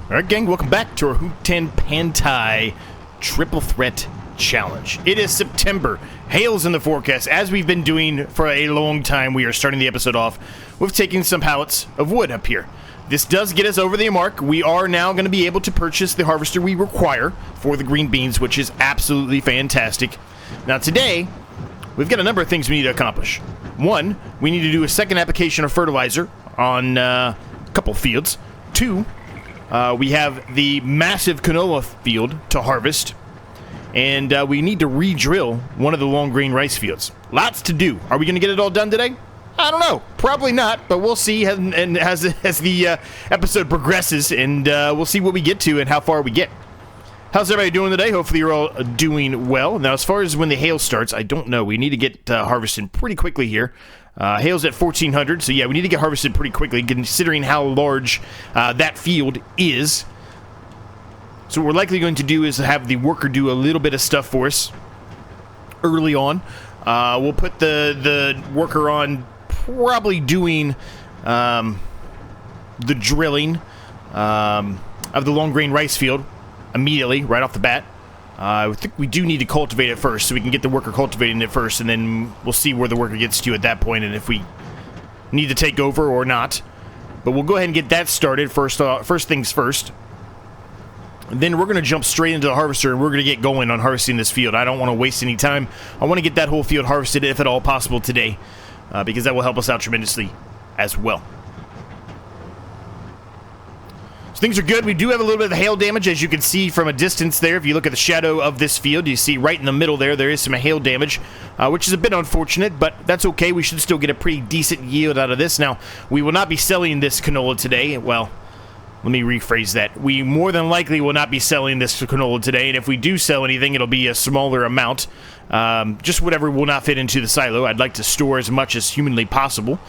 Alright gang, welcome back to our Hutan Pantai Triple Threat Challenge. It is September, hail's in the forecast. As we've been doing for a long time, we are starting the episode off with taking some pallets of wood up here. This does get us over the mark. We are now going to be able to purchase the harvester we require for the green beans, which is absolutely fantastic. Now today, we've got a number of things we need to accomplish. One, we need to do a second application of fertilizer on a couple fields. Two, we have the massive canola field to harvest, and we need to re-drill one of the long grain rice fields. Lots to do. Are we going to get it all done today? I don't know. Probably not, but we'll see as the episode progresses, and we'll see what we get to and how far we get. How's everybody doing today? Hopefully you're all doing well. Now, as far as when the hail starts, I don't know. We need to get harvested pretty quickly here. Hail's at 1,400, so yeah, we need to get harvested pretty quickly, considering how large that field is. So what we're likely going to do is have the worker do a little bit of stuff for us early on. We'll put the worker on probably doing the drilling of the long grain rice field immediately, right off the bat. I think we do need to cultivate it first, so we can get the worker cultivating it first, and then we'll see where the worker gets to at that point, and if we need to take over or not. But we'll go ahead and get that started first things first. And then we're going to jump straight into the harvester, and we're going to get going on harvesting this field. I don't want to waste any time. I want to get that whole field harvested, if at all possible, today, because that will help us out tremendously as well. So things are good. We do have a little bit of hail damage, as you can see from a distance there. If you look at the shadow of this field, you see right in the middle there is some hail damage, which is a bit unfortunate, but that's okay. We should still get a pretty decent yield out of this. Now, we will not be selling this canola today. Well, let me rephrase that. We more than likely will not be selling this canola today, and if we do sell anything, it'll be a smaller amount. Just whatever will not fit into the silo. I'd like to store as much as humanly possible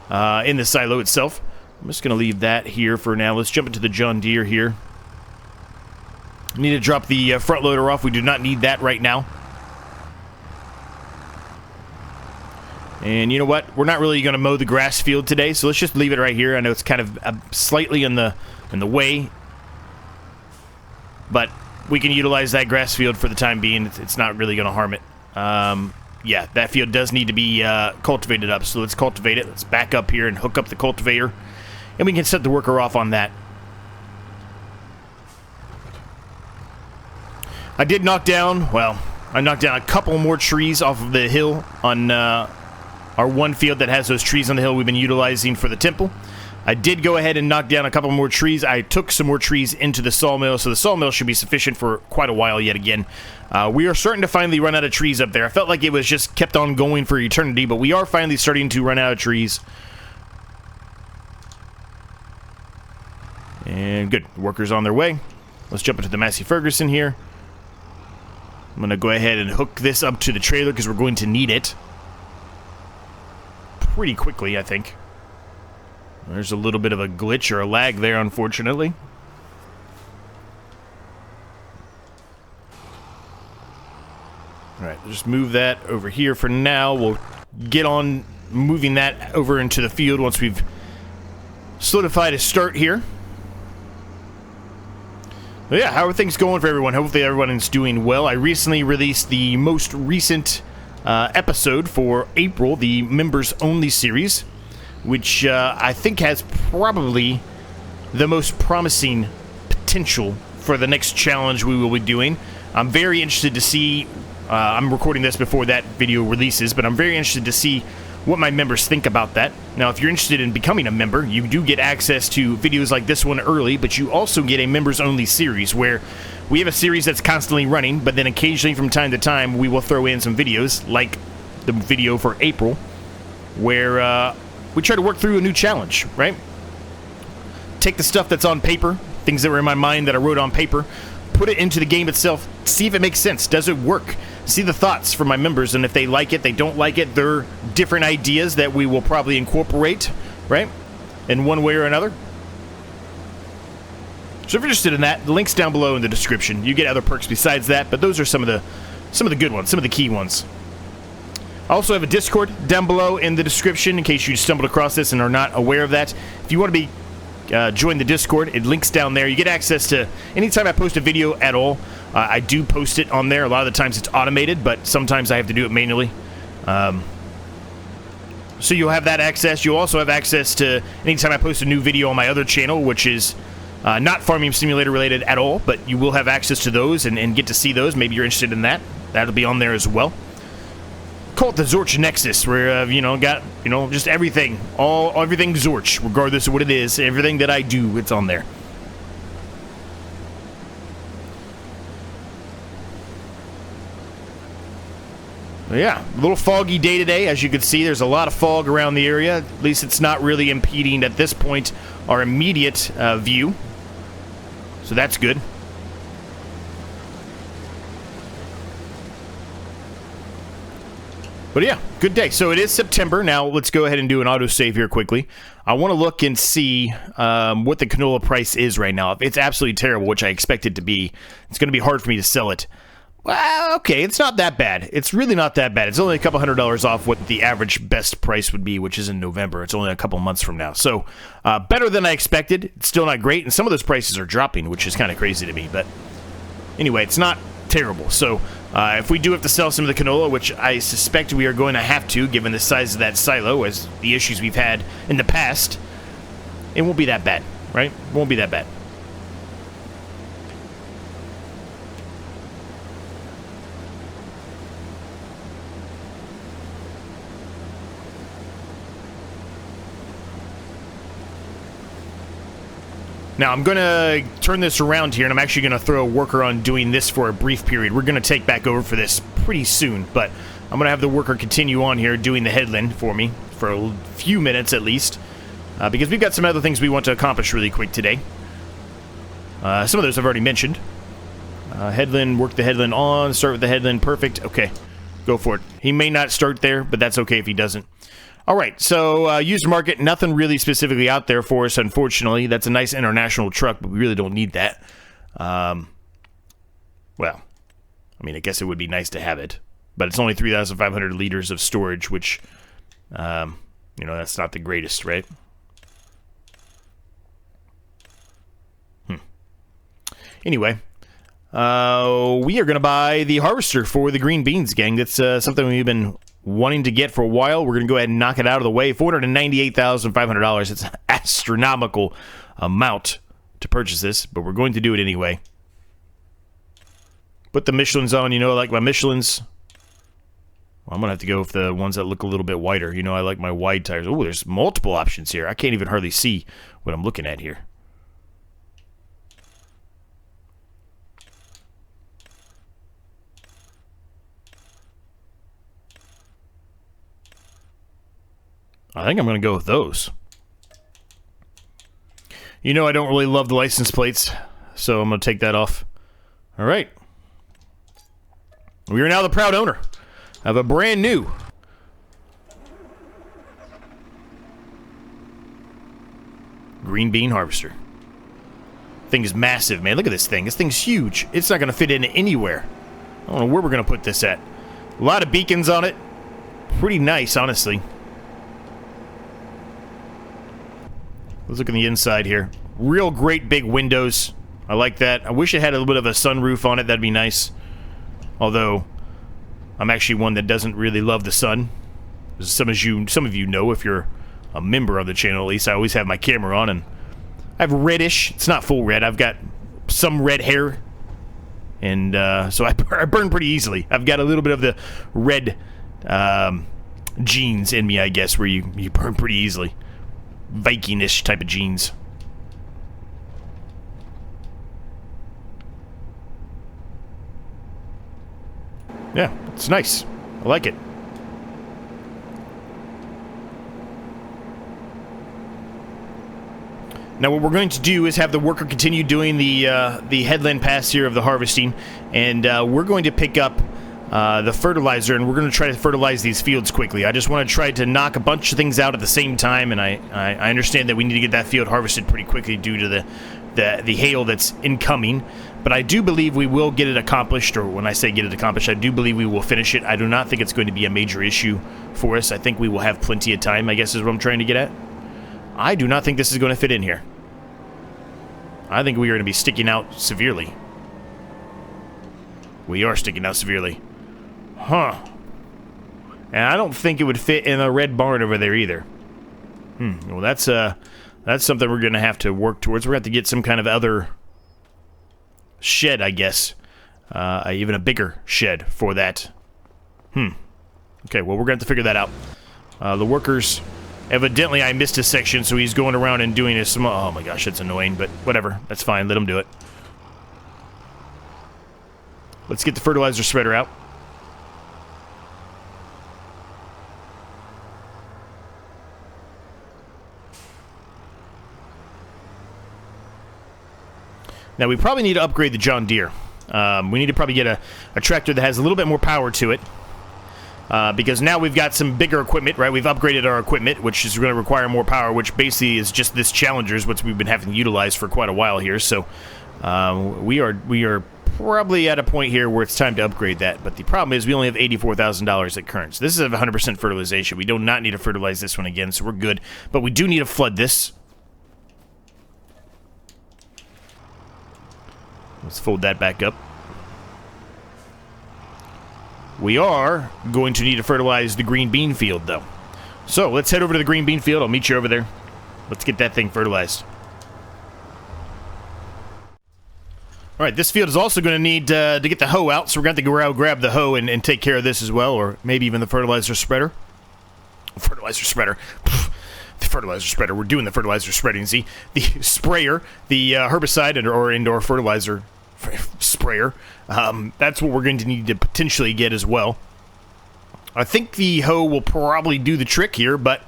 in the silo itself. I'm just going to leave that here for now. Let's jump into the John Deere here. We need to drop the front loader off. We do not need that right now. And you know what? We're not really going to mow the grass field today, so let's just leave it right here. I know it's kind of slightly in the way, but we can utilize that grass field for the time being. It's not really going to harm it. Yeah, that field does need to be cultivated up, so let's cultivate it. Let's back up here and hook up the cultivator, and we can set the worker off on that. I knocked down a couple more trees off of the hill on our one field that has those trees on the hill we've been utilizing for the temple. I did go ahead and knock down a couple more trees. I took some more trees into the sawmill, so the sawmill should be sufficient for quite a while yet again. We are starting to finally run out of trees up there. I felt like it was just kept on going for eternity, but we are finally starting to run out of trees. And good, the workers on their way. Let's jump into the Massey Ferguson here. I'm going to go ahead and hook this up to the trailer because we're going to need it pretty quickly, I think. There's a little bit of a glitch or a lag there, unfortunately. Alright, just move that over here for now. We'll get on moving that over into the field once we've solidified a start here. But yeah, how are things going for everyone? Hopefully everyone is doing well. I recently released the most recent episode for April, the members only series, which I think has probably the most promising potential for the next challenge we will be doing. I'm very interested to see, I'm recording this before that video releases, but I'm very interested to see what my members think about that. Now, if you're interested in becoming a member, you do get access to videos like this one early, but you also get a members only series where we have a series that's constantly running, but then occasionally from time to time we will throw in some videos, like the video for April, where we try to work through a new challenge, right? Take the stuff that's on paper, things that were in my mind that I wrote on paper, put it into the game itself, see if it makes sense. Does it work? See the thoughts from my members, and if they like it, they don't like it, they're different ideas that we will probably incorporate, right? In one way or another. So if you're interested in that, the link's down below in the description. You get other perks besides that, but those are some of the good ones, some of the key ones. I also have a Discord down below in the description in case you stumbled across this and are not aware of that. If you want to be join the Discord. It links down there. You get access to anytime I post a video at all. I do post it on there. A lot of the times it's automated, but sometimes I have to do it manually. So you'll have that access. You'll also have access to anytime I post a new video on my other channel, which is not Farming Simulator related at all, but you will have access to those and get to see those. Maybe you're interested in that. That'll be on there as well. Call it the Zorch Nexus, where got just everything, everything Zorch, regardless of what it is. Everything that I do, it's on there. Yeah, a little foggy day today. As you can see, there's a lot of fog around the area. At least it's not really impeding, at this point, our immediate view. So that's good. But yeah, good day. So it is September. Now, let's go ahead and do an autosave here quickly. I want to look and see what the canola price is right now. If it's absolutely terrible, which I expect it to be, it's going to be hard for me to sell it. Well, okay, it's not that bad. It's really not that bad. It's only a couple $100s off what the average best price would be, which is in November. It's only a couple months from now. So, better than I expected. It's still not great, and some of those prices are dropping, which is kind of crazy to me. But anyway, it's not terrible. So, if we do have to sell some of the canola, which I suspect we are going to have to, given the size of that silo, as the issues we've had in the past, it won't be that bad, right? It won't be that bad. Now, I'm going to turn this around here, and I'm actually going to throw a worker on doing this for a brief period. We're going to take back over for this pretty soon, but I'm going to have the worker continue on here doing the headland for me for a few minutes at least, because we've got some other things we want to accomplish really quick today. Some of those I've already mentioned. Headland, work the headland on, start with the headland, perfect. Okay, go for it. He may not start there, but that's okay if he doesn't. All right, so user market, nothing really specifically out there for us, unfortunately. That's a nice international truck, but we really don't need that. Well, I mean, I guess it would be nice to have it, but it's only 3,500 liters of storage, which, that's not the greatest, right? Anyway, we are going to buy the harvester for the green beans, gang. That's something we've been wanting to get for a while. We're going to go ahead and knock it out of the way. $498,500. It's an astronomical amount to purchase this, but we're going to do it anyway. Put the Michelins on. I like my Michelins. Well, I'm going to have to go with the ones that look a little bit wider. I like my wide tires. Oh, there's multiple options here. I can't even hardly see what I'm looking at here. I think I'm going to go with those. I don't really love the license plates, so I'm going to take that off. All right. We are now the proud owner of a brand new green bean harvester. Thing is massive, man. Look at this thing. This thing's huge. It's not going to fit in anywhere. I don't know where we're going to put this at. A lot of beacons on it. Pretty nice, honestly. Let's look on the inside here. Real great big windows. I like that. I wish it had a little bit of a sunroof on it. That'd be nice. Although, I'm actually one that doesn't really love the sun. As some of you know, if you're a member of the channel, at least, I always have my camera on, and I have reddish. It's not full red. I've got some red hair, and so I burn pretty easily. I've got a little bit of the red genes in me, I guess, where you burn pretty easily. Viking-ish type of genes. Yeah, it's nice. I like it. Now what we're going to do is have the worker continue doing the headland pass here of the harvesting, and we're going to pick up the fertilizer, and we're going to try to fertilize these fields quickly. I just want to try to knock a bunch of things out at the same time, and I understand that we need to get that field harvested pretty quickly due to the hail that's incoming. But I do believe we will get it accomplished, or when I say get it accomplished, I do believe we will finish it. I do not think it's going to be a major issue for us. I think we will have plenty of time, I guess is what I'm trying to get at. I do not think this is going to fit in here. I think we are going to be sticking out severely. We are sticking out severely. Huh. And I don't think it would fit in a red barn over there either. Well, that's something we're going to have to work towards. We're going to have to get some kind of other shed, I guess. Even a bigger shed for that. Okay, well, we're going to have to figure that out. The workers... Evidently, I missed a section, so he's going around and doing his small... Oh my gosh, that's annoying, but whatever. That's fine. Let him do it. Let's get the fertilizer spreader out. Now, we probably need to upgrade the John Deere. We need to probably get a tractor that has a little bit more power to it. Because now we've got some bigger equipment, right? We've upgraded our equipment, which is going to require more power, which basically is just this Challenger's, which we've been having to utilize for quite a while here. So we are probably at a point here where it's time to upgrade that. But the problem is we only have $84,000 at current. So this is 100% fertilization. We do not need to fertilize this one again, so we're good. But we do need to flood this. Let's fold that back up. We are going to need to fertilize the green bean field, though. So, let's head over to the green bean field. I'll meet you over there. Let's get that thing fertilized. Alright, this field is also going to need to get the hoe out, so we're going to have to go out, grab the hoe and take care of this as well, or maybe even the fertilizer spreader. Fertilizer spreader. The fertilizer spreader. We're doing the fertilizer spreading, see? The sprayer, the herbicide or indoor fertilizer sprayer. That's what we're going to need to potentially get as well. I think the hoe will probably do the trick here, but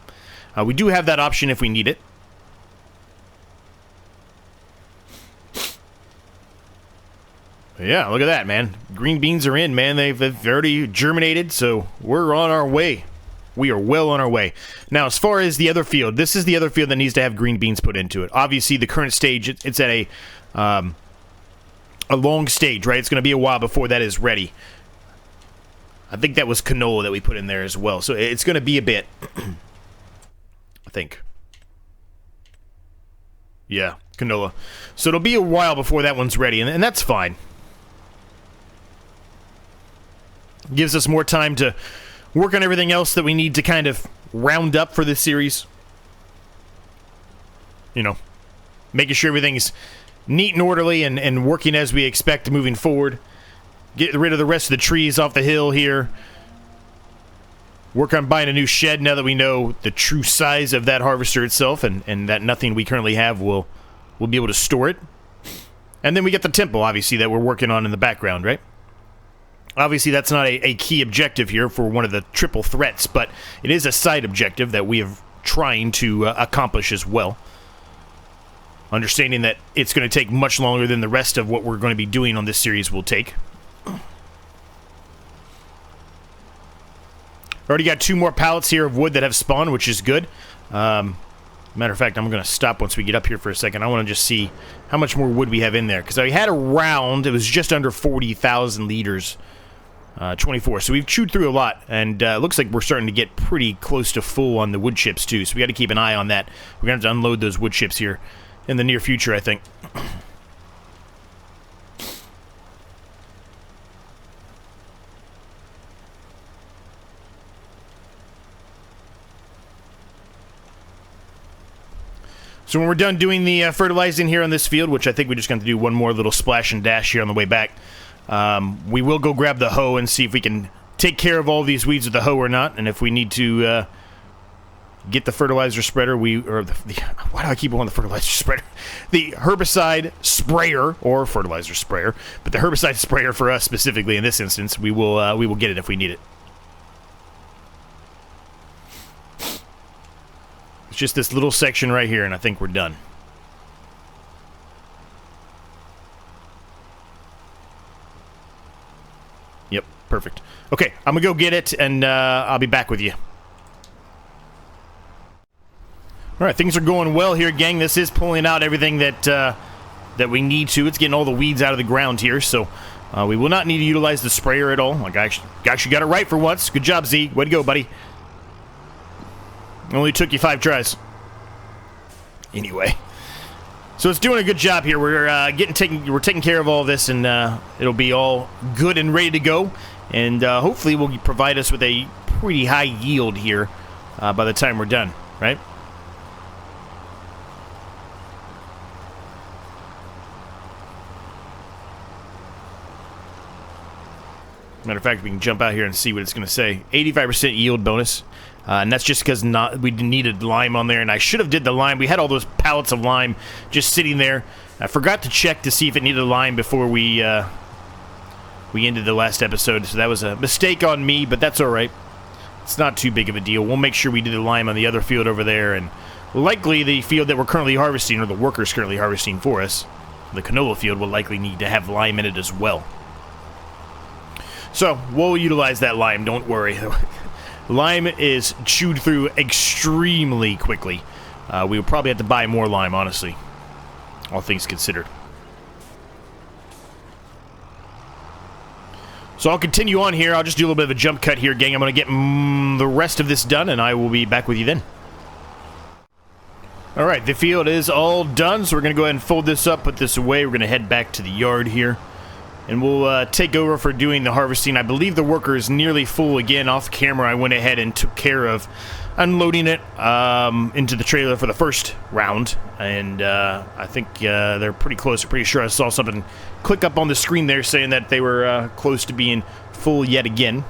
we do have that option if we need it. Yeah, look at that, man. Green beans are in, man. They've already germinated, so we're on our way. We are well on our way. Now, as far as the other field, this is the other field that needs to have green beans put into it. Obviously, the current stage, it's at a long stage, right? It's going to be a while before that is ready. I think that was canola that we put in there as well. So it's going to be a bit, I think. Yeah, canola. So it'll be a while before that one's ready, and that's fine. Gives us more time to work on everything else that we need to kind of round up for this series. You know, making sure everything's neat and orderly and working as we expect moving forward. Get rid of the rest of the trees off the hill here. Work on buying a new shed now that we know the true size of that harvester itself and that nothing we currently have will be able to store it. And then we get the temple, obviously, that we're working on in the background, right? Obviously, that's not a key objective here for one of the triple threats, but it is a side objective that we are trying to accomplish as well. Understanding that it's going to take much longer than the rest of what we're going to be doing on this series will take. Already got 2 more pallets here of wood that have spawned, which is good. Matter of fact, I'm going to stop once we get up here for a second. I want to just see how much more wood we have in there. Because I had around, it was just under 40,000 liters. 24. So we've chewed through a lot. And it looks like we're starting to get pretty close to full on the wood chips, too. So we got to keep an eye on that. We're going to have to unload those wood chips here in the near future, I think. So when we're done doing the fertilizing here on this field, which I think we're just going to do one more little splash and dash here on the way back, we will go grab the hoe and see if we can take care of all these weeds with the hoe or not. And if we need to get the fertilizer spreader, why do I keep on the fertilizer spreader? The herbicide sprayer, or fertilizer sprayer, but the herbicide sprayer for us specifically in this instance, we will get it if we need it. It's just this little section right here, and I think we're done. Yep, perfect. Okay, I'm gonna go get it, and I'll be back with you. Alright, things are going well here, gang. This is pulling out everything that we need to. It's getting all the weeds out of the ground here, so we will not need to utilize the sprayer at all. Like, I actually got it right for once. Good job, Z. Way to go, buddy. Only took you 5 tries. Anyway. So it's doing a good job here. We're taking care of all this, and it'll be all good and ready to go. And hopefully will provide us with a pretty high yield here by the time we're done, right? Matter of fact, we can jump out here and see what it's going to say. 85% yield bonus. And that's just because we needed lime on there, and I should have did the lime. We had all those pallets of lime just sitting there. I forgot to check to see if it needed lime before we ended the last episode, so that was a mistake on me, but that's all right. It's not too big of a deal. We'll make sure we do the lime on the other field over there, and likely the field that we're currently harvesting, or the workers currently harvesting for us, the canola field, will likely need to have lime in it as well. So, we'll utilize that lime, don't worry. Lime is chewed through extremely quickly. We will probably have to buy more lime, honestly. All things considered. So I'll continue on here. I'll just do a little bit of a jump cut here, gang. I'm going to get the rest of this done, and I will be back with you then. Alright, the field is all done, so we're going to go ahead and fold this up, put this away. We're going to head back to the yard here. And we'll take over for doing the harvesting. I believe the worker is nearly full again. Off camera, I went ahead and took care of unloading it into the trailer for the first round. And I think they're pretty close. I'm pretty sure I saw something click up on the screen there saying that they were close to being full yet again.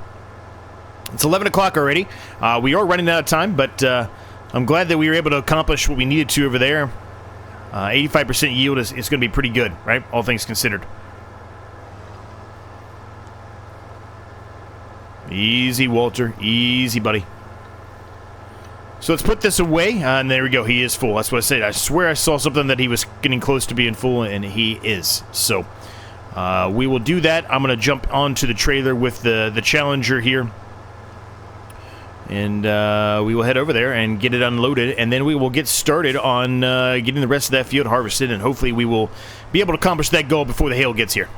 It's 11 o'clock already. We are running out of time, but I'm glad that we were able to accomplish what we needed to over there. 85% yield is going to be pretty good, right? All things considered. Easy, Walter. Easy, buddy. So let's put this away, and there we go. He is full. That's what I said. I swear I saw something that he was getting close to being full, and he is. So we will do that. I'm going to jump onto the trailer with the Challenger here, and we will head over there and get it unloaded, and then we will get started on getting the rest of that field harvested, and hopefully we will be able to accomplish that goal before the hail gets here.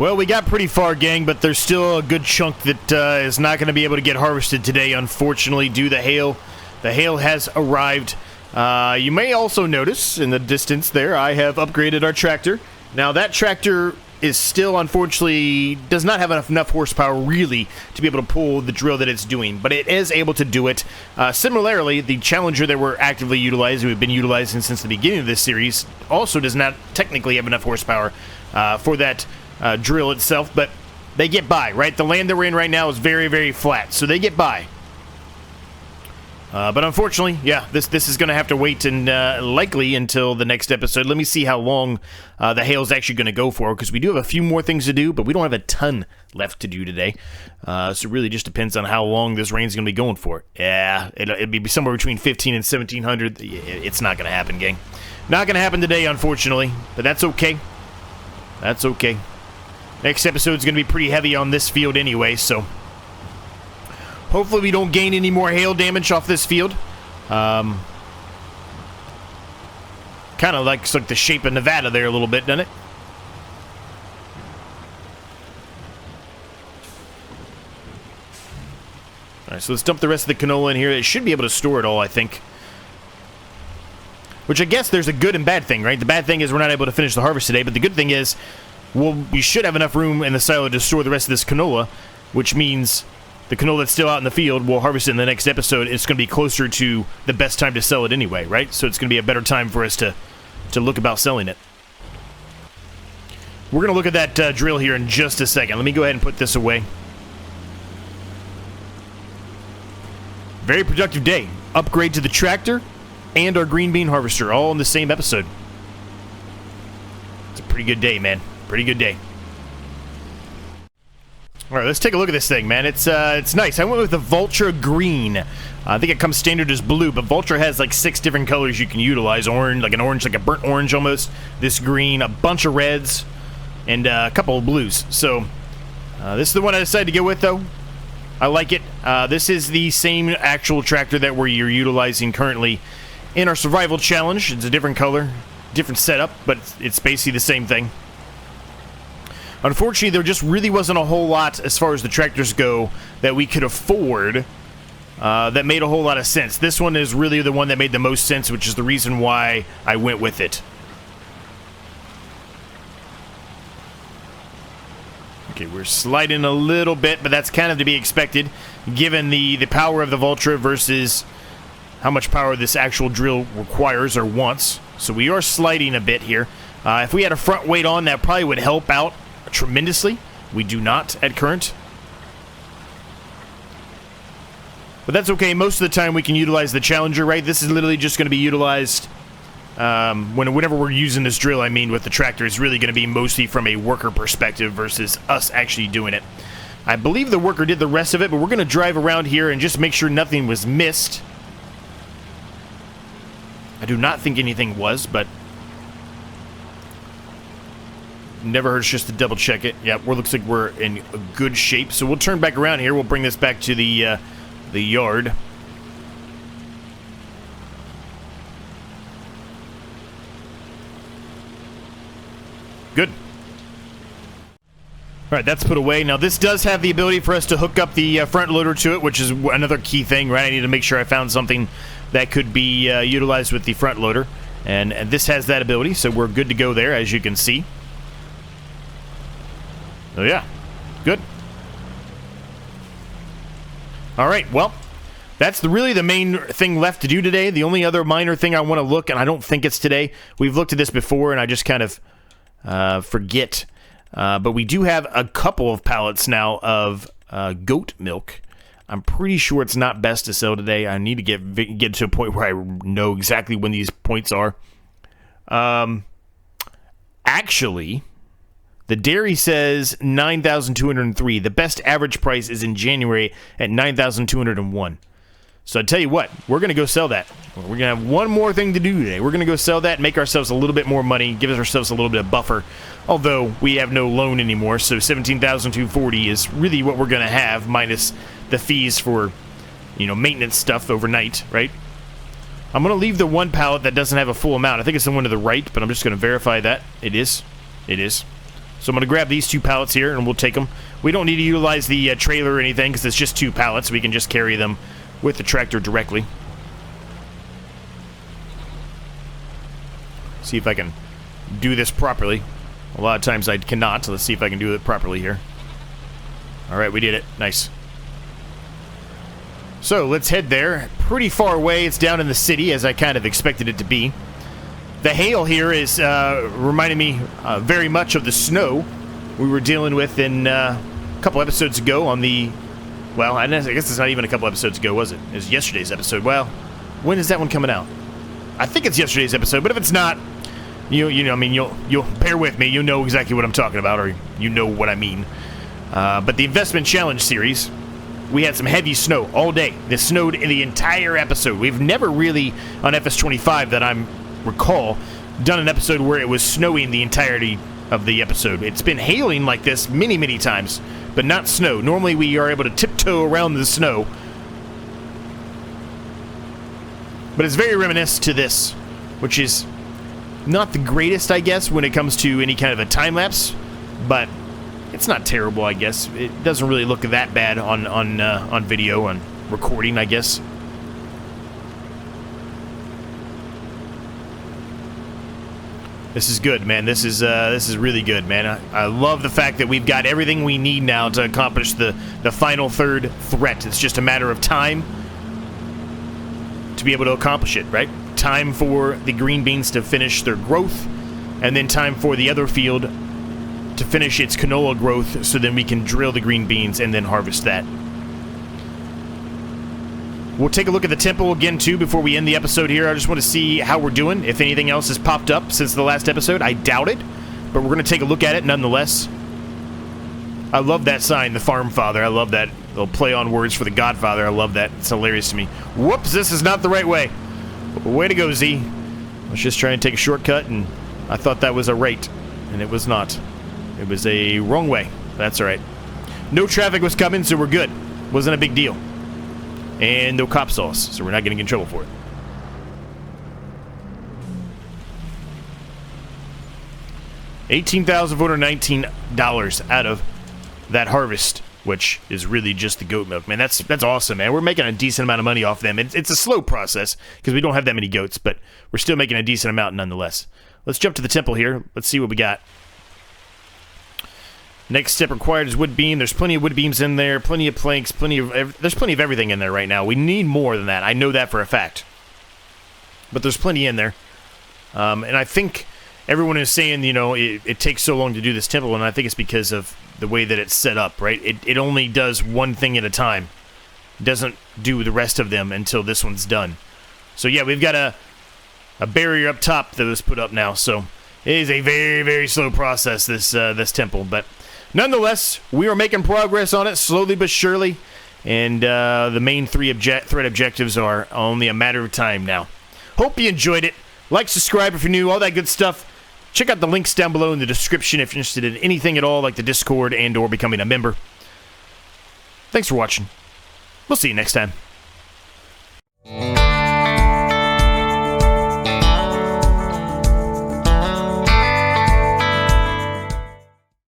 Well, we got pretty far, gang, but there's still a good chunk that is not going to be able to get harvested today, unfortunately, due to the hail. The hail has arrived. You may also notice in the distance there, I have upgraded our tractor. Now, that tractor is still, unfortunately, does not have enough horsepower, really, to be able to pull the drill that it's doing, but it is able to do it. Similarly, the Challenger that we're actively utilizing, we've been utilizing since the beginning of this series, also does not technically have enough horsepower for that drill itself, but they get by, right? The land that we're in right now is very, very flat, so they get by. But unfortunately, yeah, this is going to have to wait and likely until the next episode. Let me see how long the hail is actually going to go for, because we do have a few more things to do, but we don't have a ton left to do today. So it really just depends on how long this rain's going to be going for. Yeah, it'll be somewhere between 15 and 1700. It's not going to happen, gang. Not going to happen today, unfortunately, but that's okay. That's okay. Next episode's going to be pretty heavy on this field anyway, so hopefully we don't gain any more hail damage off this field. Kind of looks like the shape of Nevada there a little bit, doesn't it? Alright, so let's dump the rest of the canola in here. It should be able to store it all, I think. Which I guess there's a good and bad thing, right? The bad thing is we're not able to finish the harvest today, but the good thing is we should have enough room in the silo to store the rest of this canola, which means the canola that's still out in the field, we'll harvest it in the next episode. It's going to be closer to the best time to sell it anyway, right? So it's going to be a better time for us to look about selling it. We're going to look at that drill here in just a second. Let me go ahead and put this away. Very productive day. Upgrade to the tractor and our green bean harvester all in the same episode. It's a pretty good day, man. Pretty good day. All right, let's take a look at this thing, man. It's nice. I went with the Vulture Green. I think it comes standard as blue, but Vulture has like 6 different colors you can utilize. Orange, like a burnt orange almost. This green, a bunch of reds, and a couple of blues. So this is the one I decided to go with, though. I like it. This is the same actual tractor that we're utilizing currently in our survival challenge. It's a different color, different setup, but it's basically the same thing. Unfortunately, there just really wasn't a whole lot as far as the tractors go that we could afford that made a whole lot of sense. This one is really the one that made the most sense, which is the reason why I went with it. Okay, we're sliding a little bit, but that's kind of to be expected, given the power of the Vulture versus how much power this actual drill requires or wants. So we are sliding a bit here. If we had a front weight on, that probably would help out tremendously. We do not at current. But that's okay. Most of the time we can utilize the Challenger, right? This is literally just going to be utilized whenever we're using this drill. I mean, with the tractor, it's really going to be mostly from a worker perspective versus us actually doing it. I believe the worker did the rest of it, but we're going to drive around here and just make sure nothing was missed. I do not think anything was, but never hurts just to double check it. Yeah, looks like we're in good shape. So we'll turn back around here. We'll bring this back to the yard. Good. All right, that's put away. Now, this does have the ability for us to hook up the front loader to it, which is another key thing, right? I need to make sure I found something that could be utilized with the front loader. And this has that ability, so we're good to go there, as you can see. Oh, yeah. Good. All right, well, that's really the main thing left to do today. The only other minor thing I want to look, and I don't think it's today. We've looked at this before, and I just kind of forget. But we do have a couple of pallets now of goat milk. I'm pretty sure it's not best to sell today. I need to get to a point where I know exactly when these points are. Actually, the dairy says 9,203. The best average price is in January at 9,201. So I tell you what, we're going to go sell that. We're going to have one more thing to do today. We're going to go sell that, make ourselves a little bit more money, give ourselves a little bit of buffer. Although we have no loan anymore, so 17,240 is really what we're going to have, minus the fees for, maintenance stuff overnight, right? I'm going to leave the one pallet that doesn't have a full amount. I think it's the one to the right, but I'm just going to verify that. It is. It is. So I'm going to grab these 2 pallets here, and we'll take them. We don't need to utilize the trailer or anything, because it's just 2 pallets. We can just carry them with the tractor directly. See if I can do this properly. A lot of times I cannot, so let's see if I can do it properly here. Alright, we did it. Nice. So, let's head there. Pretty far away. It's down in the city, as I kind of expected it to be. The hail here is reminding me very much of the snow we were dealing with in a couple episodes ago on the... Well, I guess it's not even a couple episodes ago, was it? It was yesterday's episode. Well, when is that one coming out? I think it's yesterday's episode, but if it's not, you know, I mean, you'll bear with me. You know exactly what I'm talking about, or you know what I mean. But the Investment Challenge series, we had some heavy snow all day. This snowed in the entire episode. We've never really, on FS25 that I recall, done an episode where it was snowing the entirety of the episode. It's been hailing like this many, many times, but not snow. Normally we are able to tiptoe around the snow. But it's very reminiscent to this, which is not the greatest, I guess, when it comes to any kind of a time-lapse, but it's not terrible, I guess. It doesn't really look that bad on video, on recording, I guess. This is good, man. This is really good, man. I love the fact that we've got everything we need now to accomplish the final third threat. It's just a matter of time to be able to accomplish it, right? Time for the green beans to finish their growth, and then time for the other field to finish its canola growth, so then we can drill the green beans and then harvest that. We'll take a look at the temple again, too, before we end the episode here. I just want to see how we're doing, if anything else has popped up since the last episode. I doubt it, but we're going to take a look at it nonetheless. I love that sign, the Farm Father. I love that. They'll play on words for the Godfather. I love that. It's hilarious to me. Whoops, this is not the right way. Way to go, Z. I was just trying to take a shortcut, and I thought that was a right, and it was not. It was a wrong way. That's all right. No traffic was coming, so we're good. Wasn't a big deal. And no cop saw us, so we're not getting in trouble for it. $18,419 out of that harvest, which is really just the goat milk. Man, that's awesome, man. We're making a decent amount of money off them. It's a slow process because we don't have that many goats, but we're still making a decent amount nonetheless. Let's jump to the temple here. Let's see what we got. Next step required is wood beam. There's plenty of wood beams in there, plenty of planks, there's plenty of everything in there right now. We need more than that. I know that for a fact. But there's plenty in there. And I think everyone is saying, you know, it takes so long to do this temple, and I think it's because of the way that it's set up, right? It only does one thing at a time. It doesn't do the rest of them until this one's done. So yeah, we've got a barrier up top that was put up now, so it is a very, very slow process, this temple, but nonetheless, we are making progress on it, slowly but surely, and the main 3 threat objectives are only a matter of time now. Hope you enjoyed it. Like, subscribe if you're new, all that good stuff. Check out the links down below in the description if you're interested in anything at all, like the Discord and or becoming a member. Thanks for watching. We'll see you next time.